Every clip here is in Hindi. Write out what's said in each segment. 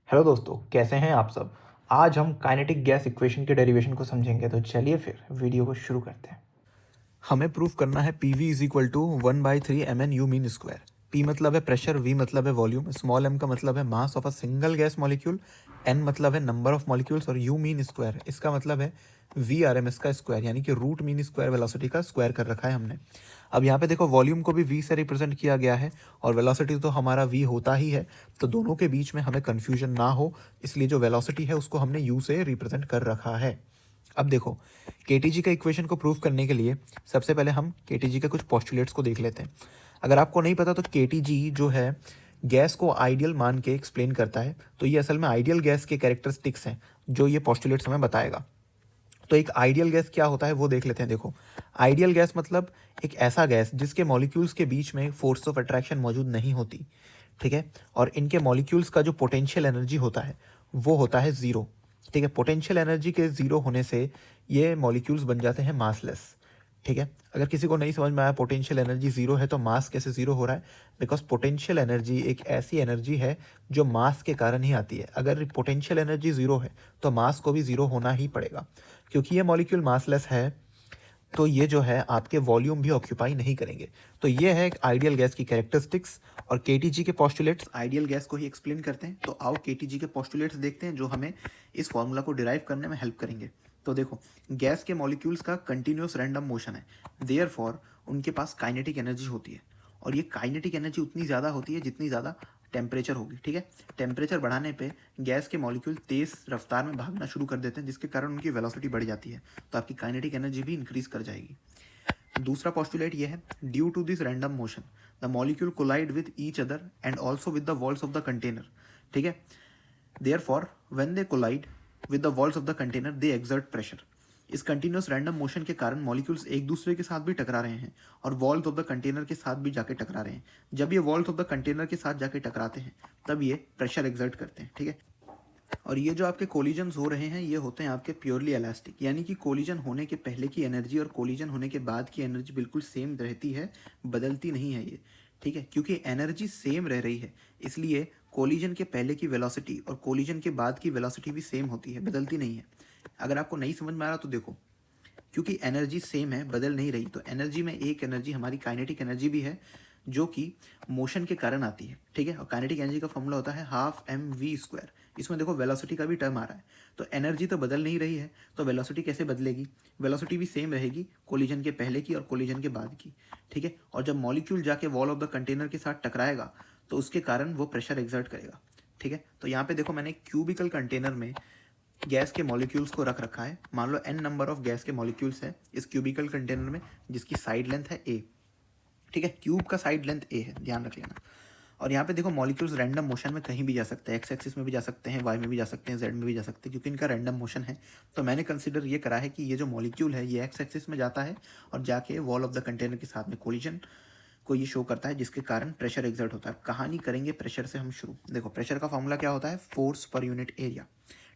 हेलो दोस्तों, कैसे हैं आप सब। आज हम काइनेटिक गैस इक्वेशन के डेरिवेशन को समझेंगे, तो चलिए फिर वीडियो को शुरू करते हैं। हमें प्रूफ करना है P V is equal to 1/3 mn u mean square. P मतलब है प्रेशर, वी मतलब है वॉल्यूम, स्मॉल एम का मतलब है mass of a single gas molecule, N मतलब है नंबर ऑफ मॉलिक्यूल्स और यू मीन स्क्वायर इसका मतलब है वी आर एम एस का स्क्वायर, यानी कि रूट मीन स्क्वायर वेलोसिटी का स्क्वायर कर रखा है हमने। अब यहाँ पे देखो वॉल्यूम को भी वी से रिप्रेजेंट किया गया है और वेलोसिटी तो हमारा वी होता ही है, तो दोनों के बीच में हमें कन्फ्यूजन ना हो इसलिए जो वेलोसिटी है उसको हमने यू से रिप्रेजेंट कर रखा है। अब देखो केटीजी का इक्वेशन को प्रूव करने के लिए सबसे पहले हम केटीजी के कुछ पोस्टुलेट्स को देख लेते हैं। अगर आपको नहीं पता तो केटीजी जो है गैस को आइडियल मान के एक्सप्लेन करता है, तो ये असल में आइडियल गैस के कैरेक्टरिस्टिक्स हैं जो ये पोस्टुलेट्स हमें बताएगा। तो एक आइडियल गैस क्या होता है वो देख लेते हैं। देखो आइडियल गैस मतलब एक ऐसा गैस जिसके मॉलिक्यूल्स के बीच में फोर्स ऑफ अट्रैक्शन मौजूद नहीं होती, ठीक है, और इनके मॉलिक्यूल्स का जो पोटेंशियल एनर्जी होता है वो होता है ज़ीरो। ठीक है, पोटेंशियल एनर्जी के ज़ीरो होने से ये मॉलिक्यूल्स बन जाते हैं मासलेस। ठीक है, अगर किसी को नहीं समझ में आया पोटेंशियल एनर्जी ज़ीरो है तो मास कैसे ज़ीरो हो रहा है, बिकॉज पोटेंशियल एनर्जी एक ऐसी एनर्जी है जो मास के कारण ही आती है। अगर पोटेंशियल एनर्जी ज़ीरो है तो मास को भी ज़ीरो होना ही पड़ेगा। क्योंकि ये मॉलिक्यूल मासलेस है तो ये जो है आपके वॉल्यूम भी ऑक्यूपाई नहीं करेंगे। तो ये है आइडियल गैस की कैरेक्टरिस्टिक्स और केटीजी के पोस्टुलेट्स आइडियल गैस को ही एक्सप्लेन करते हैं। तो आओ केटीजी के पोस्टुलेट्स देखते हैं जो हमें इस फॉर्मूला को डिराइव करने में हेल्प करेंगे। तो देखो गैस के मॉलिक्यूल्स का कंटिन्यूस रैंडम मोशन है, देयरफॉर उनके पास काइनेटिक एनर्जी होती है और ये काइनेटिक एनर्जी उतनी ज़्यादा होती है जितनी ज़्यादा टेम्परेचर होगी। ठीक है, टेम्परेचर बढ़ाने पे गैस के मॉलिक्यूल तेज़ रफ्तार में भागना शुरू कर देते हैं जिसके कारण उनकी वेलोसिटी बढ़ जाती है, तो आपकी काइनेटिक एनर्जी भी इंक्रीज कर जाएगी। दूसरा पॉस्टुलेट ये है, due to this random motion the molecule collide with each other and also with the walls of the container. ठीक है, therefore when they collide with the walls of the container they exert pressure. इस कंटिन्यूस रैंडम मोशन के कारण मॉलिक्यूल्स एक दूसरे के साथ भी टकरा रहे हैं और वॉल्स ऑफ द कंटेनर के साथ भी जाके टकरा रहे हैं। जब ये वॉल्स ऑफ द कंटेनर के साथ जाके टकराते हैं तब ये प्रेशर एक्सर्ट करते हैं। ठीक है, और ये जो आपके कोलिजन्स हो रहे हैं ये होते हैं आपके प्योरली इलास्टिक, यानी कि कोलिजन होने के पहले की एनर्जी और कोलिजन होने के बाद की एनर्जी बिल्कुल सेम रहती है, बदलती नहीं है ये। ठीक है, क्योंकि एनर्जी सेम रह रही है इसलिए कोलिजन के पहले की वेलोसिटी और कोलिजन के बाद की वेलोसिटी भी सेम होती है, बदलती नहीं है। अगर आपको नहीं समझ में आ रहा तो देखो, क्योंकि एनर्जी सेम है, बदल नहीं रही, तो एनर्जी में एक एनर्जी हमारी काइनेटिक एनर्जी भी है जो कि मोशन के कारण आती है। ठीक है, और काइनेटिक एनर्जी का फॉर्मूला होता है हाफ एम वी स्क्वायर। इसमें देखो वेलोसिटी का भी टर्म आ रहा है, तो एनर्जी तो बदल नहीं रही है तो वेलोसिटी कैसे बदलेगी, वेलोसिटी भी सेम रहेगी कोलिजन के पहले की और कोलिजन के बाद की। ठीक है, और जब मॉलिक्यूल जाके वॉल ऑफ द कंटेनर के साथ टकराएगा तो उसके कारण वो प्रेशर एक्सर्ट करेगा। ठीक है, तो यहाँ पे देखो मैंने क्यूबिकल कंटेनर में गैस के मॉलिक्यूल्स को रख रखा है। मान लो n नंबर ऑफ गैस के मॉलिक्यूल्स है इस क्यूबिकल कंटेनर में जिसकी साइड लेंथ है a। ठीक है, क्यूब का साइड लेंथ a है, ध्यान रख लेना। और यहाँ पे देखो मॉलिक्यूल्स रैंडम मोशन में कहीं भी जा सकते हैं, एक्स एक्सिस में भी जा सकते हैं, वाई में भी जा सकते हैं, जेड में भी जा सकते हैं, क्योंकि इनका रैंडम मोशन है। तो मैंने कंसिडर ये करा है कि ये जो मॉलिक्यूल है ये एक्स एक्सिस में जाता है और जाके वॉल ऑफ द कंटेनर के साथ में कोलिजन को ये शो करता है जिसके कारण प्रेशर एक्सर्ट होता है। कहानी करेंगे प्रेशर से हम शुरू। देखो प्रेशर का फॉर्मूला क्या होता है, फोर्स पर यूनिट एरिया।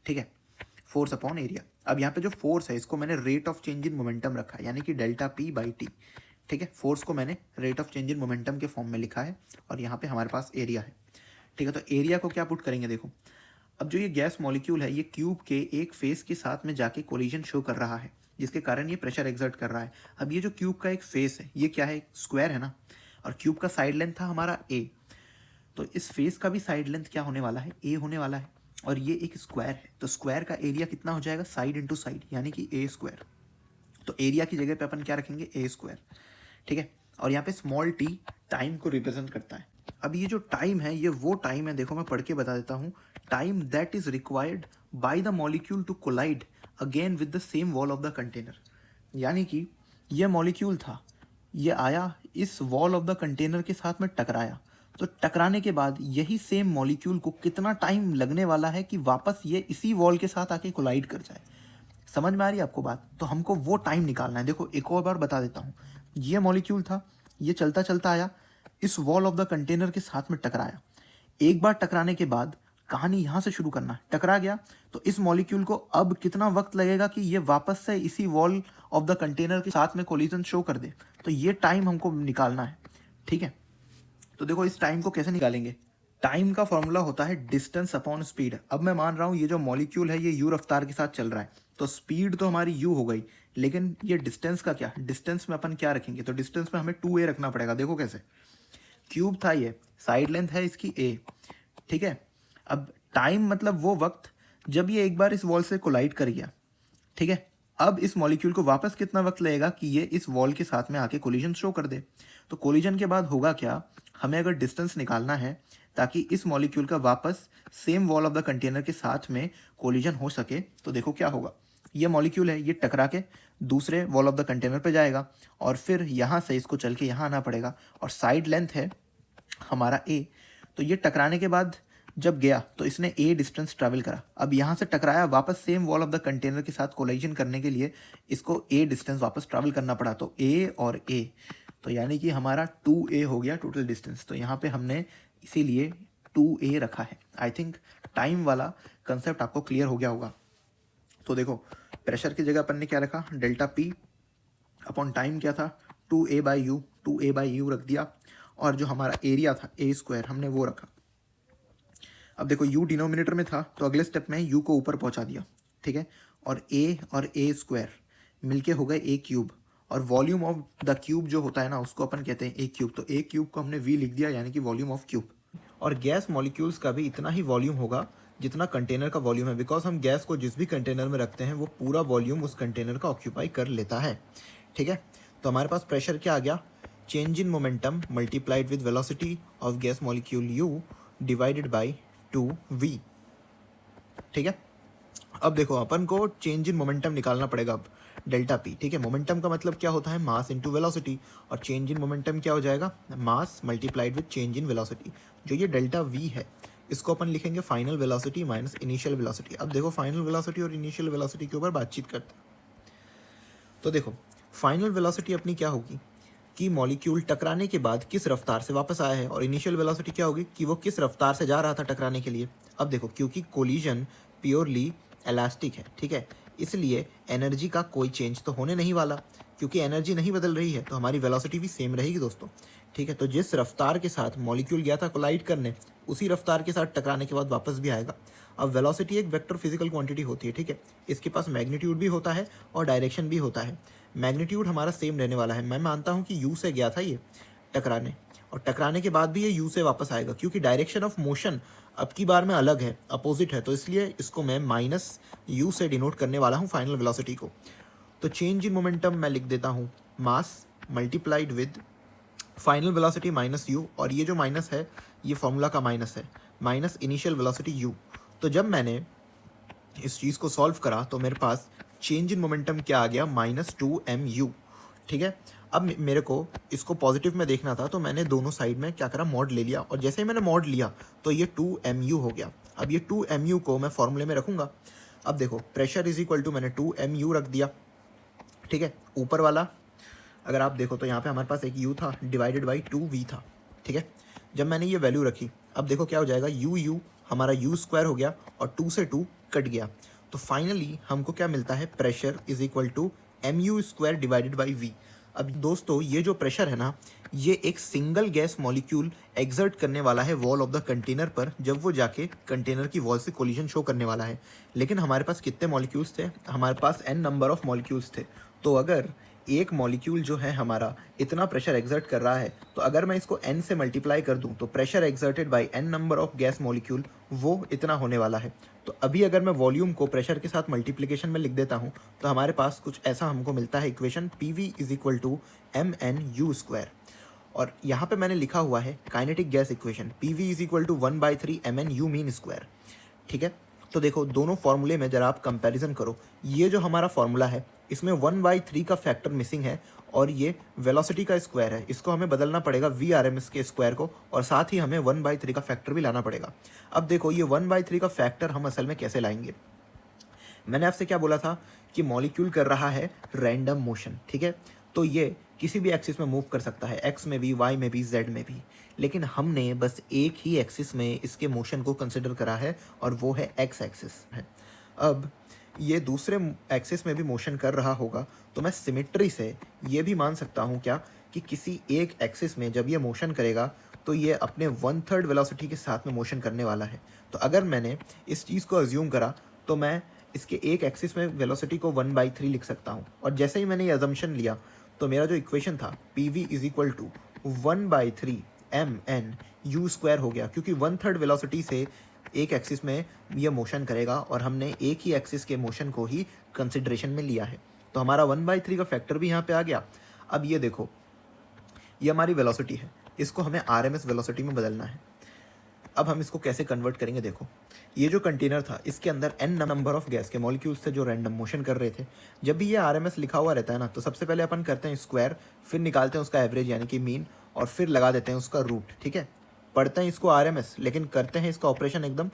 ठीक है, फोर्स अपॉन एरिया। अब यहाँ पे जो फोर्स है इसको मैंने rate of change in momentum रखा है, यानी कि डेल्टा पी बाई टी। ठीक है, फोर्स को मैंने rate of change in momentum के फॉर्म में लिखा है और यहाँ पे हमारे पास एरिया है। ठीक है, तो एरिया को क्या पुट करेंगे, देखो अब जो ये गैस मॉलिक्यूल है ये क्यूब के एक फेस के साथ में जाके कोलिजन शो कर रहा है जिसके कारण ये प्रेशर एक्सर्ट कर रहा है। अब ये जो क्यूब का एक फेस है ये क्या है, स्क्वायर है ना, और क्यूब का साइड लेंथ था हमारा ए, तो इस फेस का भी साइड लेंथ क्या होने वाला है, ए होने वाला है। और ये एक स्क्वायर है तो स्क्वायर का एरिया कितना हो जाएगा, साइड इंटू साइड, यानी कि ए स्क्वायर। तो एरिया की जगह पे अपन क्या रखेंगे, ए स्क्वायर। ठीक है, और यहाँ पे स्मॉल टी टाइम को रिप्रेजेंट करता है। अब ये जो टाइम है ये वो टाइम है, देखो मैं पढ़ के बता देता हूँ, time that is required by the molecule to collide again with the same wall of the container. यानी कि ये मॉलिक्यूल था, ये आया इस वॉल ऑफ द कंटेनर के साथ में टकराया, तो टकराने के बाद यही सेम मॉलिक्यूल को कितना टाइम लगने वाला है कि वापस ये इसी वॉल के साथ आके कोलाइड कर जाए। समझ में आ रही है आपको बात, तो हमको वो टाइम निकालना है। देखो एक और बार बता देता हूँ, ये मॉलिक्यूल था, ये चलता चलता आया इस वॉल ऑफ द कंटेनर के साथ में टकराया। एक बार टकराने के बाद कहानी यहाँ से शुरू करना है, टकरा गया तो इस मॉलिक्यूल को अब कितना वक्त लगेगा कि ये वापस से इसी वॉल ऑफ द कंटेनर के साथ में कोलिजन शो कर दे, तो ये टाइम हमको निकालना है। ठीक है, तो देखो इस टाइम को कैसे निकालेंगे, टाइम का फॉर्मूला होता है डिस्टेंस अपॉन स्पीड। अब मैं मान रहा हूँ ये जो मॉलिक्यूल है ये यू रफ्तार के साथ चल रहा है, तो स्पीड तो हमारी यू हो गई, लेकिन ये डिस्टेंस का क्या, डिस्टेंस में अपन क्या रखेंगे, तो डिस्टेंस में हमें 2a रखना पड़ेगा। देखो कैसे, क्यूब था ये, साइड लेंथ है इसकी a, ठीक है। अब टाइम मतलब वो वक्त जब ये एक बार इस वॉल से कोलाइड कर गया, ठीक है। अब इस मॉलिक्यूल को वापस कितना वक्त लगेगा कि ये इस वॉल के साथ में आके कोलिजन शो कर दे। तो कोलिजन के बाद होगा क्या, हमें अगर डिस्टेंस निकालना है ताकि इस मॉलिक्यूल का वापस same wall of the container के साथ में कोलिजन हो सके, तो देखो क्या होगा, ये मॉलिक्यूल है ये टकरा के दूसरे वॉल ऑफ द कंटेनर पे जाएगा और फिर यहाँ से इसको चल के यहाँ आना पड़ेगा, और साइड लेंथ है हमारा ए, तो ये टकराने के बाद जब गया तो इसने ए डिस्टेंस ट्रैवल करा। अब यहाँ से टकराया, वापस same wall of the container के साथ कोलाइजन करने के लिए इसको ए डिस्टेंस वापस ट्रैवल करना पड़ा, तो ए और ए, तो यानी कि हमारा 2a हो गया टोटल डिस्टेंस। तो यहाँ पे हमने इसीलिए 2a रखा है। आई थिंक टाइम वाला कंसेप्ट आपको क्लियर हो गया होगा। तो देखो प्रेशर की जगह अपन ने क्या रखा, डेल्टा पी अपॉन टाइम क्या था, 2a/u रख दिया, और जो हमारा एरिया था a² हमने वो रखा। अब देखो u डिनोमिनेटर में था, तो अगले स्टेप में u को ऊपर पहुंचा दिया, ठीक है, और a² मिलके हो गए a³, और वॉल्यूम ऑफ द क्यूब जो होता है ना उसको अपन कहते हैं a³, तो a³ को हमने v लिख दिया, यानी कि वॉल्यूम ऑफ क्यूब। और गैस मॉलिक्यूल्स का भी इतना ही वॉल्यूम होगा जितना कंटेनर का वॉल्यूम है, बिकॉज हम गैस को जिस भी कंटेनर में रखते हैं वो पूरा वॉल्यूम उस कंटेनर का ऑक्यूपाई कर लेता है, ठीक है। तो हमारे पास प्रेशर क्या आ गया, change in momentum multiplied with velocity of gas molecule u divided by 2v, ठीक है। अब देखो अपन को चेंज इन मोमेंटम निकालना पड़ेगा, अब डेल्टा पी, ठीक है। मोमेंटम का मतलब क्या होता है, मास इनटू वेलोसिटी, और चेंज इन मोमेंटम क्या हो जाएगा, mass multiplied with change in velocity. जो ये डेल्टा वी है इसको अपन लिखेंगे final velocity minus initial velocity. अब देखो फाइनल वेलोसिटी और इनिशियल वेलोसिटी के ऊपर बातचीत करते हैं। तो देखो फाइनल वेलोसिटी अपनी क्या होगी कि मॉलिक्यूल टकराने के बाद किस रफ्तार से वापस आया है, और इनिशियल वेलोसिटी क्या होगी कि वो किस रफ्तार से जा रहा था टकराने के लिए। अब देखो क्योंकि कोलिजन प्योरली इलास्टिक है, ठीक है, इसलिए एनर्जी का कोई चेंज तो होने नहीं वाला, क्योंकि एनर्जी नहीं बदल रही है तो हमारी वेलोसिटी भी सेम रहेगी दोस्तों, ठीक है। तो जिस रफ्तार के साथ मॉलिक्यूल गया था कोलाइड करने, उसी रफ्तार के साथ टकराने के बाद वापस भी आएगा। अब वेलोसिटी एक वेक्टर फिजिकल क्वांटिटी होती है, ठीक है, इसके पास मैग्नीट्यूड भी होता है और डायरेक्शन भी होता है। मैग्नीट्यूड हमारा सेम रहने वाला है, मैं मानता हूँ कि यू से गया था ये टकराने, और टकराने के बाद भी ये यू से वापस आएगा, क्योंकि डायरेक्शन ऑफ मोशन अब की बार में अलग है, अपोजिट है, तो इसलिए इसको मैं माइनस यू से डिनोट करने वाला हूँ फाइनल वेलोसिटी को। तो चेंज इन मोमेंटम मैं लिख देता हूँ mass multiplied with final velocity minus you, और ये जो माइनस है ये फॉर्मूला का माइनस है, माइनस इनिशियल वेलोसिटी यू। तो जब मैंने इस चीज़ को सॉल्व करा तो मेरे पास चेंज इन मोमेंटम क्या आ गया, -2mu, ठीक है। अब मेरे को इसको पॉजिटिव में देखना था, तो मैंने दोनों साइड में क्या करा, मॉड ले लिया, और जैसे ही मैंने मॉड लिया तो ये 2mu हो गया। अब ये 2mu को मैं फॉर्मूले में रखूँगा। अब देखो प्रेशर इज इक्वल टू, मैंने 2mu रख दिया, ठीक है। ऊपर वाला अगर आप देखो तो यहाँ पे हमारे पास एक u था डिवाइडेड बाई 2v था, ठीक है। जब मैंने ये वैल्यू रखी, अब देखो क्या हो जाएगा, u हमारा u² हो गया और 2 से 2 कट गया, तो फाइनली हमको क्या मिलता है, pressure is equal to mu² divided by v। अब दोस्तों ये जो प्रेशर है ना, ये एक सिंगल गैस मॉलिक्यूल एक्सर्ट करने वाला है वॉल ऑफ द कंटेनर पर, जब वो जाके कंटेनर की वॉल से कोलिजन शो करने वाला है। लेकिन हमारे पास कितने मॉलिक्यूल्स थे, हमारे पास n नंबर ऑफ मॉलिक्यूल्स थे। तो अगर एक मॉलिक्यूल जो है हमारा इतना प्रेशर एक्सर्ट कर रहा है, तो अगर मैं इसको n से मल्टीप्लाई कर दूं तो pressure exerted by n number of gas molecule वो इतना होने वाला है। तो अभी अगर मैं वॉल्यूम को प्रेशर के साथ मल्टीप्लिकेशन में लिख देता हूं तो हमारे पास कुछ ऐसा हमको मिलता है equation, PV is equal to mnu²। और यहाँ पे मैंने लिखा हुआ है kinetic gas equation, PV is equal to 1/3 mnu mean square, ठीक है। तो देखो दोनों फार्मूले में जरा आप कंपैरिजन करो, ये जो हमारा फार्मूला है इसमें 1/3 का फैक्टर मिसिंग है, और ये वेलोसिटी का स्क्वायर है, इसको हमें बदलना पड़ेगा VRMS के स्क्वायर को, और साथ ही हमें 1/3 का फैक्टर भी लाना पड़ेगा। अब देखो ये 1/3 का फैक्टर हम असल में कैसे लाएंगे। मैंने आपसे क्या बोला था कि मॉलिक्यूल कर रहा है रैंडम मोशन, ठीक है, तो ये किसी भी एक्सिस में मूव कर सकता है, एक्स में भी, वाई में भी, जेड में भी, लेकिन हमने बस एक ही एक्सिस में इसके मोशन को कंसिडर करा है और वो है एक्स एक्सिस है। अब ये दूसरे एक्सिस में भी मोशन कर रहा होगा तो मैं सिमेट्री से ये भी मान सकता हूँ क्या कि किसी एक एक्सिस में जब ये मोशन करेगा तो ये अपने 1/3 वेलोसिटी के साथ में मोशन करने वाला है। तो अगर मैंने इस चीज़ को अज्यूम करा तो मैं इसके एक एक्सिस में वेलोसिटी को 1/3 लिख सकता हूँ। और जैसे ही मैंने ये अजम्पशन लिया तो मेरा जो इक्वेशन था PV is equal to 1/3 mn u² हो गया, क्योंकि 1/3 वेलोसिटी से एक एक्सिस में ये मोशन करेगा और हमने एक ही एक्सिस के मोशन को ही कंसिडरेशन में लिया है। तो हमारा 1/3 का फैक्टर भी यहाँ पे आ गया। अब ये देखो, ये हमारी वेलोसिटी है, इसको हमें RMS वेलोसिटी में बदलना है। अब हम इसको कैसे कन्वर्ट करेंगे, देखो ये जो कंटेनर था इसके अंदर n नंबर ऑफ गैस के मॉलिक्यूल्स थे जो रैंडम मोशन कर रहे थे। जब भी ये RMS लिखा हुआ रहता है ना, तो सबसे पहले अपन करते हैं स्क्वायर, फिर निकालते हैं उसका एवरेज यानी कि मीन, और फिर लगा देते हैं उसका रूट। ठीक है, पढ़ते हैं इसको RMS लेकिन करते हैं इसका ऑपरेशन एकदम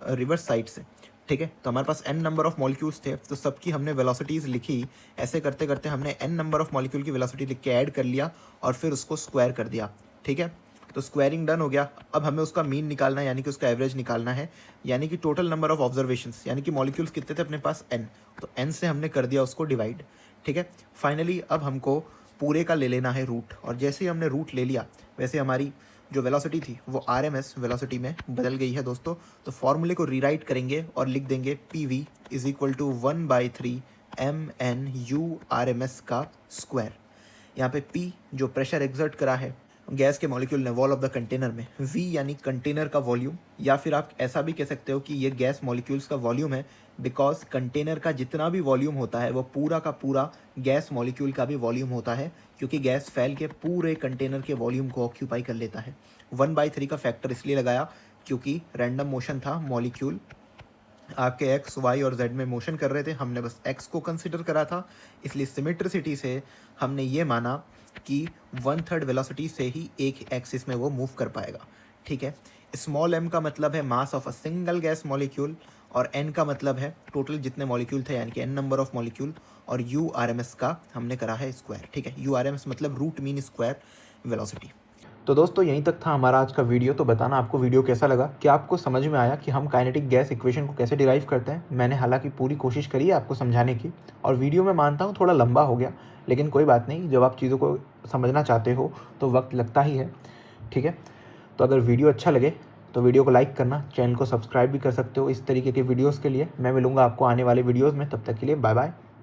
रिवर्स साइड से। ठीक है, तो हमारे पास n नंबर ऑफ मॉलिक्यूल्स थे, तो सबकी हमने वेलोसिटीज़ लिखी। ऐसे करते करते हमने n नंबर ऑफ मॉलिक्यूल की वेलोसिटी लिख के ऐड कर लिया और फिर उसको स्क्वायर कर दिया। ठीक है, तो स्क्वायरिंग डन हो गया। अब हमें उसका मीन निकालना है यानी कि उसका एवरेज निकालना है, यानी कि टोटल नंबर ऑफ ऑब्जर्वेशंस, यानी कि मॉलिक्यूल्स कितने थे अपने पास n, तो n से हमने कर दिया उसको डिवाइड। ठीक है, फाइनली अब हमको पूरे का ले लेना है रूट, और जैसे ही हमने रूट ले लिया वैसे हमारी जो वेलोसिटी थी वो RMS वेलोसिटी में बदल गई है दोस्तों। तो फॉर्मूले को रीराइट करेंगे और लिख देंगे PV is equal to 1/3 mn u RMS का स्क्वायर। यहाँ पे P जो प्रेशर एक्सर्ट करा है गैस के मॉलिक्यूल ने वॉल ऑफ द कंटेनर में, V यानी कंटेनर का वॉल्यूम, या फिर आप ऐसा भी कह सकते हो कि ये गैस मॉलिक्यूल्स का वॉल्यूम है, बिकॉज कंटेनर का जितना भी वॉल्यूम होता है वो पूरा का पूरा गैस मॉलिक्यूल का भी वॉल्यूम होता है, क्योंकि गैस फैल के पूरे कंटेनर के वॉल्यूम को ऑक्यूपाई कर लेता है। 1/3 का फैक्टर इसलिए लगाया क्योंकि रैंडम मोशन था, मॉलिक्यूल आपके x, y और z में मोशन कर रहे थे, हमने बस x को कंसिडर करा था, इसलिए सिमेट्रिसिटी से हमने ये माना कि 1/3 वेलोसिटी से ही एक एक्सिस में वो मूव कर पाएगा। ठीक है, स्मॉल m का मतलब है mass of a single gas molecule, और n का मतलब है टोटल जितने मॉलिक्यूल थे यानी कि n नंबर ऑफ मॉलिक्यूल, और u RMS का हमने करा है स्क्वायर। ठीक है, u RMS मतलब रूट मीन स्क्वायर वेलोसिटी। तो दोस्तों यहीं तक था हमारा आज का वीडियो। तो बताना आपको वीडियो कैसा लगा, क्या आपको समझ में आया कि हम काइनेटिक गैस इक्वेशन को कैसे डिराइव करते हैं। मैंने हालांकि पूरी कोशिश करी है आपको समझाने की, और वीडियो में मानता हूँ थोड़ा लंबा हो गया, लेकिन कोई बात नहीं, जब आप चीज़ों को समझना चाहते हो तो वक्त लगता ही है। ठीक है, तो अगर वीडियो अच्छा लगे तो वीडियो को लाइक करना, चैनल को सब्सक्राइब भी कर सकते हो इस तरीके के वीडियोज़ के लिए। मैं मिलूँगा आपको आने वाले वीडियोज़ में, तब तक के लिए बाय बाय।